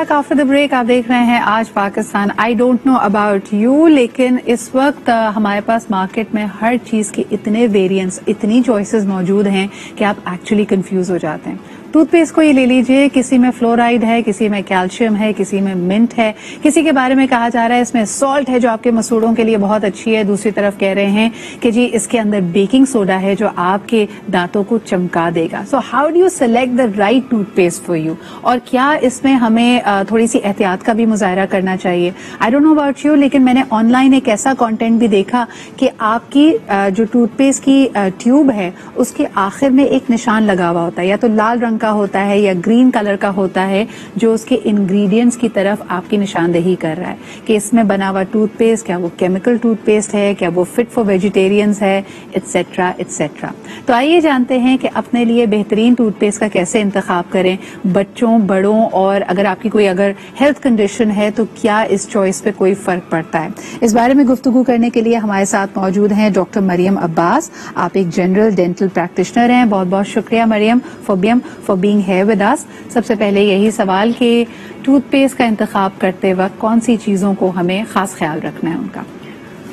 Back after the break. آپ دیکھ رہے ہیں آج Pakistan. I don't know about you, لیکن اس وقت ہمارے پاس مارکیٹ میں ہر چیز کے اتنے ویریئنٹس, اتنی چوائسیز موجود ہیں کہ آپ ایکچولی کنفیوز ہو جاتے ہیں. ٹوتھ پیسٹ کو یہ لے لیجئے, کسی میں فلورائڈ ہے, کسی میں کیلشیم ہے, کسی میں منٹ ہے, کسی کے بارے میں کہا جا رہا ہے اس میں سالٹ ہے جو آپ کے مسوڑوں کے لیے بہت اچھی ہے, دوسری طرف کہہ رہے ہیں کہ جی اس کے اندر بیکنگ سوڈا ہے جو آپ کے دانتوں کو چمکا دے گا. So how do you select the right toothpaste for you, اور کیا اس میں ہمیں تھوڑی سی احتیاط کا بھی مظاہرہ کرنا چاہیے. I don't know about you, لیکن میں نے آن لائن ایک ایسا کانٹینٹ بھی دیکھا کہ آپ کی جو ٹوتھ پیسٹ کی ٹیوب ہے اس کے آخر میں ایک نشان لگا ہوا ہوتا ہے, یا تو لال رنگ کا ہوتا ہے یا گرین کلر کا ہوتا ہے, جو اس کے انگریڈینٹس کی طرف آپ کی نشاندہی کر رہا ہے کہ اس میں بنا ہوا ٹوتھ پیسٹ کیا وہ کیمیکل ٹوتھ پیسٹ ہے, کیا وہ فٹ فار ویجیٹیرینز ہے, ایٹسیٹرا ایٹسیٹرا. تو آئیے جانتے ہیں کہ اپنے لیے بہترین ٹوتھ پیسٹ کا کیسے انتخاب کریں, بچوں بڑوں, اور اگر آپ کی کوئی اگر ہیلتھ کنڈیشن ہے تو کیا اس چوائس پہ کوئی فرق پڑتا ہے. اس بارے میں گفتگو کرنے کے لیے ہمارے ساتھ موجود ہیں ڈاکٹر مریم عباس. آپ ایک جنرل ڈینٹل پریکٹیشنر ہیں. بہت بہت شکریہ Maryam for being here with us. سب سے پہلے یہی سوال کہ ٹوتھ پیسٹ کا انتخاب کرتے وقت کون سی چیزوں کو ہمیں خاص خیال رکھنا ہے ان کا؟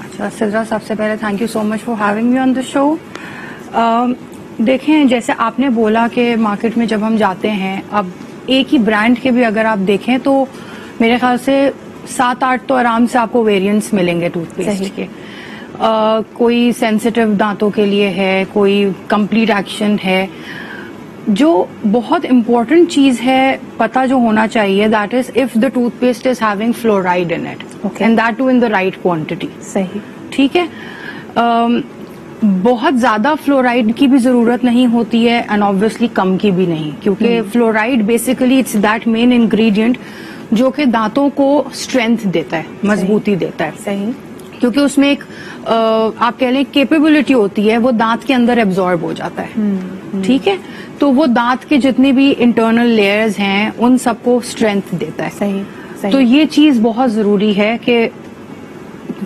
اچھا سدرا, سب سے پہلے thank you so much for having me on the show. دیکھیں, جیسے آپ نے بولا کہ مارکیٹ میں جب ہم جاتے ہیں, اب ایک ہی برانڈ کے بھی اگر آپ دیکھیں تو میرے خیال سے 7-8 تو آرام سے آپ کو ویریئنٹس ملیں گے ٹوتھ پیسٹ کے. کوئی سینسیٹیو دانتوں کے لیے ہے, کوئی کمپلیٹ ایکشن ہے. جو بہت امپورٹنٹ چیز ہے پتہ جو ہونا چاہیے, that is if the toothpaste is having fluoride in it, and that too in the right quantity. صحیح, ٹھیک ہے. بہت زیادہ فلورائڈ کی بھی ضرورت نہیں ہوتی ہے, اینڈ آبویسلی کم کی بھی نہیں, کیونکہ fluoride basically it's that main ingredient جو کہ دانتوں کو اسٹرینتھ دیتا ہے, مضبوطی دیتا ہے. صحیح, کیونکہ اس میں ایک آپ کہہ لیں کیپیبلٹی ہوتی ہے, وہ دانت کے اندر ایبزارب ہو جاتا ہے. ٹھیک ہے, تو وہ دانت کے جتنے بھی انٹرنل لیئرز ہیں ان سب کو اسٹرینتھ دیتا ہے. صحیح. تو یہ چیز بہت ضروری ہے کہ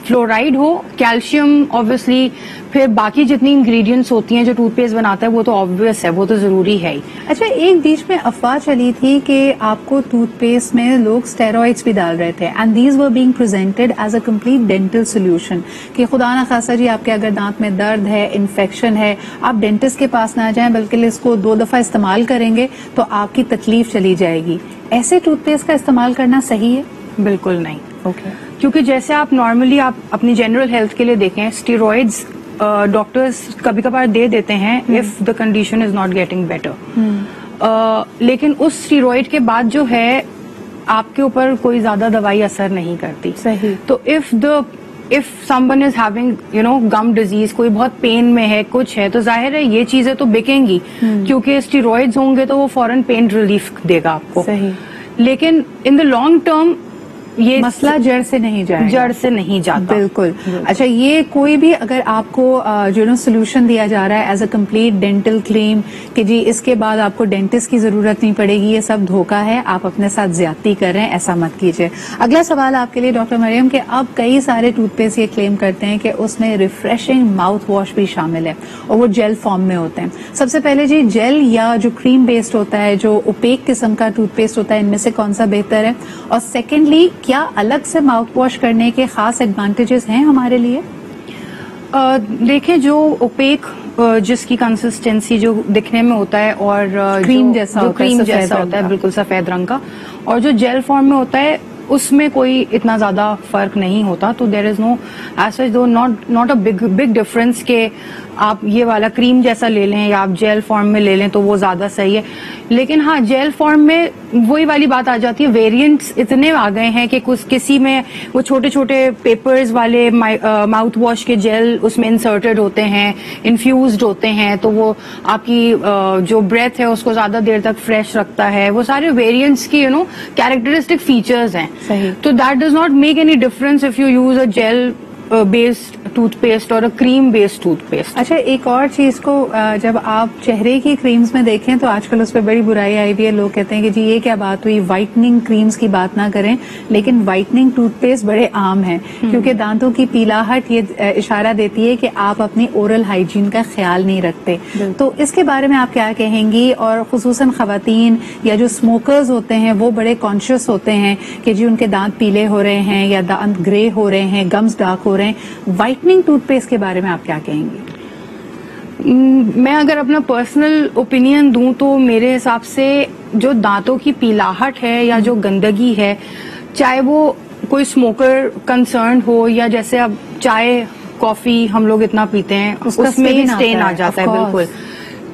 فلورائڈ ہو, کیلشیم آبویسلی, پھر باقی جتنی انگریڈینٹس ہوتی ہیں جو ٹوتھ پیسٹ بناتا ہے وہ تو آبویس ہے, وہ تو ضروری ہے ہی. اچھا, ایک بیچ میں افواہ چلی تھی کہ آپ کو ٹوتھ پیسٹ میں لوگ اسٹیرائڈس بھی ڈال رہے تھے, and these were being presented as a complete dental solution, کہ خدا نہ خاصا جی آپ کے اگر دانت میں درد ہے, انفیکشن ہے, آپ ڈینٹسٹ کے پاس نہ جائیں بلکہ اس کو 2 دفعہ استعمال کریں گے تو آپ کی تکلیف چلی جائے گی. ایسے ٹوتھ پیسٹ کا استعمال کرنا صحیح ہے؟ بالکل نہیں. اوکے. کیونکہ جیسے آپ نارملی آپ اپنی جنرل ہیلتھ کے لیے دیکھیں, اسٹیرائڈز ڈاکٹرز کبھی کبھار دے دیتے ہیں if the condition is not getting better, لیکن اس اسٹیرائڈ کے بعد جو ہے آپ کے اوپر کوئی زیادہ دوائی اثر نہیں کرتی. صحیح. تو if someone is having gum disease, کوئی بہت پین میں ہے, کچھ ہے, تو ظاہر ہے یہ چیزیں تو بکیں گی, کیونکہ اسٹیرائڈز ہوں گے تو وہ فوراً پین ریلیف دے گا آپ کو. صحیح. لیکن ان دا لانگ ٹرم یہ مسئلہ جڑ سے نہیں جائے, جڑ سے نہیں جاتا. بالکل. اچھا, یہ کوئی بھی اگر آپ کو سولوشن دیا جا رہا ہے ایز اے کمپلیٹ ڈینٹل کلیم کہ جی اس کے بعد آپ کو ڈینٹسٹ کی ضرورت نہیں پڑے گی, یہ سب دھوکہ ہے, آپ اپنے ساتھ زیادتی کر رہے ہیں, ایسا مت کیجیے. اگلا سوال آپ کے لیے ڈاکٹر مریم, کہ اب کئی سارے ٹوتھ پیسٹ یہ کلیم کرتے ہیں کہ اس میں ریفریشنگ ماؤتھ واش بھی شامل ہے اور وہ جیل فارم میں ہوتے ہیں. سب سے پہلے جی, جیل یا جو کریم بیسڈ ہوتا ہے, جو اوپیک قسم کا ٹوتھ پیسٹ ہوتا ہے, ان میں سے کون سا بہتر ہے؟ اور سیکنڈلی, کیا الگ سے ماؤتھ واش کرنے کے خاص ایڈوانٹیجز ہیں ہمارے لیے؟ دیکھیں, جو اوپیک جس کی کنسسٹینسی جو دکھنے میں ہوتا ہے اور کریم جیسا ہوتا ہے, بالکل سفید رنگ کا, اور جو جیل فارم میں ہوتا ہے اس میں کوئی اتنا زیادہ فرق نہیں ہوتا. تو there is no is such though not a big difference کہ آپ یہ والا کریم جیسا لے لیں یا آپ جیل فارم میں لے لیں تو وہ زیادہ صحیح ہے. لیکن ہاں, جیل فارم میں وہی والی بات آ جاتی ہے, ویریئنٹس اتنے آ گئے ہیں کہ کسی میں وہ چھوٹے چھوٹے پیپرز والے ماؤتھ واش کے جیل اس میں انسرٹڈ ہوتے ہیں, انفیوزڈ ہوتے ہیں, تو وہ آپ کی جو بریتھ ہے اس کو زیادہ دیر تک فریش رکھتا ہے. وہ سارے ویریئنٹس کی کیریکٹرسٹک فیچرز ہیں. صحیح. تو that does not make any difference if you use a gel based toothpaste और अ क्रीम बेस्ड टूथपेस्ट. अच्छा, एक और चीज को जब आप चेहरे की क्रीम्स में देखें तो आजकल उस पर बड़ी बुराई आई हुई है. लोग कहते हैं कि जी ये क्या बात हुई, व्हाइटनिंग क्रीम्स की बात ना करें, लेकिन व्हाइटनिंग टूथपेस्ट बड़े आम हैं क्योंकि दांतों की पीलाहट ये इशारा देती है कि आप अपनी ओरल हाइजीन का ख्याल नहीं रखते. तो इसके बारे में आप क्या कहेंगी? और खुसूसन खवातीन या जो स्मोकर्स होते हैं वो बड़े कॉन्शियस होते हैं कि जी उनके दांत पीले हो रहे हैं या दांत ग्रे हो रहे हैं, गम्स डार्क हो रहे हैं. व्हाइटनिंग टूथपेस्ट के बारे में आप क्या कहेंगे? मैं अगर अपना पर्सनल ओपिनियन दूं तो मेरे हिसाब से जो दांतों की पीलाहट है या जो गंदगी है, चाहे वो कोई स्मोकर कंसर्न हो या जैसे अब चाय कॉफी हम लोग इतना पीते हैं उसमें भी स्टेन आ जाता है, बिल्कुल,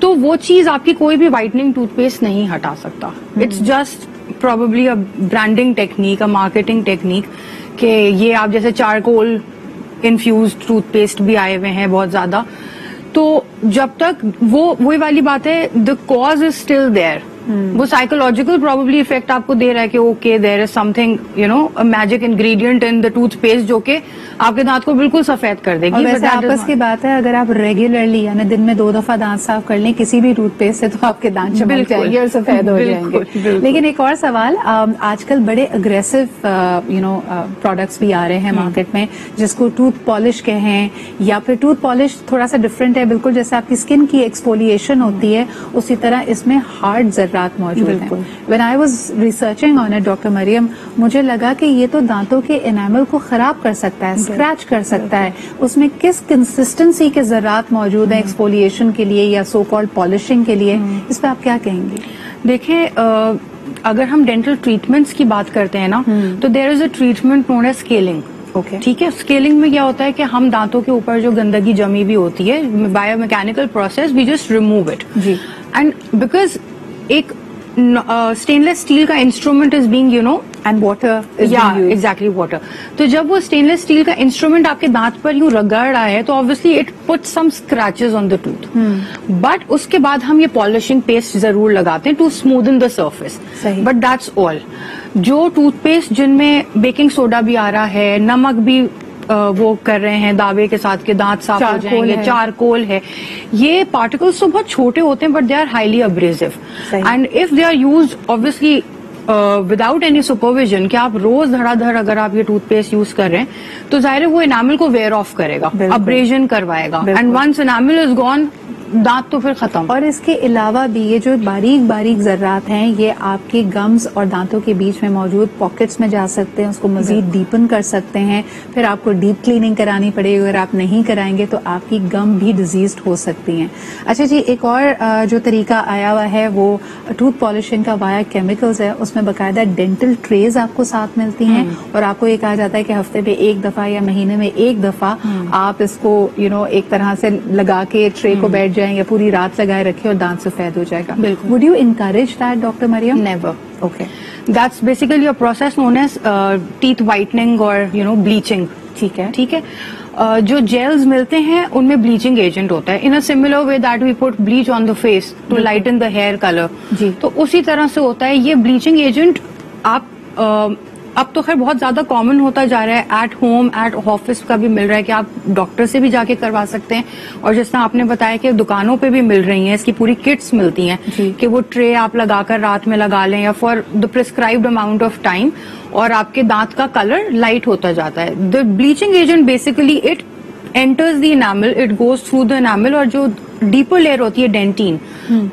तो वो चीज आपकी कोई भी व्हाइटनिंग टूथपेस्ट नहीं हटा सकता. It's just probably a branding technique, a marketing technique कि ये आप जैसे चारकोल इन्फ्यूज्ड टूथपेस्ट भी आए हुए हैं बहुत ज्यादा. तो जब तक वही वाली बात है, the cause is still there. वो साइकोलॉजिकल प्रोबेबली इफेक्ट आपको दे रहा है कि okay there is something a magic ingredient in the toothpaste जो कि आपके दांत को बिल्कुल सफेद कर देगी. और वैसे आपस की बात है, अगर आप रेगुलरली यानी दिन में 2 दफा दांत साफ कर लें किसी भी टूथपेस्ट से तो आपके दांत चमक जाएंगे और सफेद हो जाएंगे. लेकिन एक और सवाल, आजकल बड़े अग्रेसिव प्रोडक्ट्स भी आ रहे हैं मार्केट में जिसको टूथ पॉलिश कहें, या फिर टूथ पॉलिश थोड़ा सा डिफरेंट है, बिल्कुल जैसे आपकी स्किन की एक्सफोलिएशन होती है उसी तरह इसमें हार्ड जर्रात मौजूद हैं. When I was researching on it doctor Mariam, मुझे लगा कि ये तो दांतों के एनामल को खराब कर सकता है, स्क्रैच कर सकता है. उसमें किस कंसिस्टेंसी के जर्रात मौजूद है एक्सफोलिएशन के लिए या सो कॉल्ड पॉलिशिंग के लिए, इस पे आप क्या कहेंगे? देखिए, अगर हम डेंटल ट्रीटमेंट्स की बात करते हैं ना तो there is a treatment known as scaling. ठीक है, स्केलिंग में क्या होता है कि हम दांतों के ऊपर जो गंदगी जमी भी होती है, biomechanical process, we just remove it. And because एक स्टेनलेस स्टील का instrument is being and water, या एग्जैक्टली वाटर. तो जब वो स्टेनलेस स्टील का इंस्ट्रूमेंट आपके दांत पर यूं रगड़ रहा है तो obviously it put some scratches on the tooth. But उसके बाद हम ये पॉलिशिंग पेस्ट जरूर लगाते हैं to smoothen the surface. But that's all. जो टूथपेस्ट जिनमें बेकिंग सोडा भी आ रहा है, नमक भी वो कर रहे हैं दावे के साथ के दांत साफ हो जाएंगे, चारकोल है, ये पार्टिकल्स तो बहुत छोटे होते हैं but they are highly abrasive. And if they are used obviously without any supervision, कि आप रोज धड़ाधड़ अगर आप ये टूथपेस्ट यूज कर रहे हैं तो जाहिर है वो एनामल को वेयर ऑफ करेगा, अब्रेजन करवाएगा. And once enamel is gone, दांत तो फिर खत्म. और इसके अलावा भी ये जो बारीक बारीक जर्रात हैं ये आपके गम्स और दांतों के बीच में मौजूद पॉकेट्स में जा सकते हैं, उसको मजीद डीपन कर सकते हैं. फिर आपको डीप क्लीनिंग करानी पड़ेगी, अगर आप नहीं कराएंगे तो आपकी गम भी डिजीज्ड हो सकती हैं. अच्छा जी, एक और जो तरीका आया हुआ है वो टूथ पॉलिशिंग का वाया केमिकल्स है. उसमें बाकायदा डेंटल ट्रेज आपको साथ मिलती हैं और आपको ये कहा जाता है कि हफ्ते में 1 दफा या महीने में 1 दफा आप इसको एक तरह से लगा के ट्रे को बैठ या पूरी रात लगाए रखे और दांत सफेद हो जाएगा. Would you encourage that doctor Mariam? Never. Okay, that's basically a process known as teeth whitening और ब्लीचिंग. ठीक है. जो जेल्स मिलते हैं उनमें ब्लीचिंग एजेंट होता है, in a similar way that we put bleach on the face to lighten the hair colour. तो उसी तरह से होता है ये ब्लीचिंग एजेंट. आप अब तो खैर बहुत ज्यादा कॉमन होता जा रहा है, एट होम एट ऑफिस का भी मिल रहा है कि आप डॉक्टर से भी जाके करवा सकते हैं. और जिस तरह आपने बताया कि दुकानों पे भी मिल रही हैं, इसकी पूरी किट्स मिलती हैं कि वो ट्रे आप लगाकर रात में लगा लें या for the prescribed amount of time, और आपके दांत का कलर लाइट होता जाता है. The bleaching agent basically it enters the enamel, it goes through the enamel, और जो डीपर लेयर होती है डेंटीन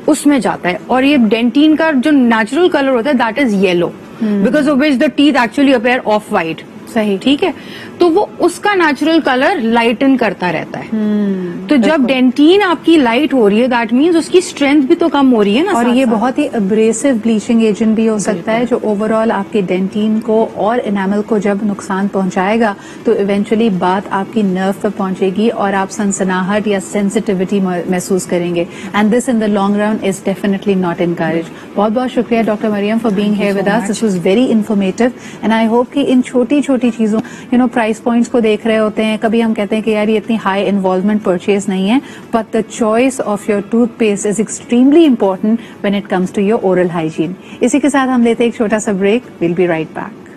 उसमें जाता है. और ये डेंटीन का जो नेचुरल कलर होता है that is yellow, because of which the teeth actually appear off white. सही, ठीक है. तो वो उसका नेचुरल कलर लाइटन करता रहता है. तो जब डेंटीन आपकी लाइट हो रही है दैट मीन्स उसकी स्ट्रेंथ भी तो कम हो रही है ना. और ये बहुत ही अब्रेसिव ब्लीचिंग एजेंट भी हो सकता है जो ओवरऑल आपके डेंटीन को और एनामल को जब नुकसान पहुंचाएगा तो इवेंचुअली बात आपकी नर्व पर पहुंचेगी और आप सनसनाहट या सेंसिटिविटी महसूस करेंगे. And this in the long run is definitely not encourage. बहुत बहुत शुक्रिया doctor Mariam for being here with us. This was very informative and I hope कि इन छोटी छोटी चीजों प्राइस पॉइंट्स को देख रहे होते हैं, कभी हम कहते हैं कि यार ये इतनी हाई इन्वॉल्वमेंट परचेज नहीं है, but the choice of your toothpaste is extremely important when it comes to your oral hygiene. इसी के साथ हम लेते हैं एक छोटा सा break. Will be right back.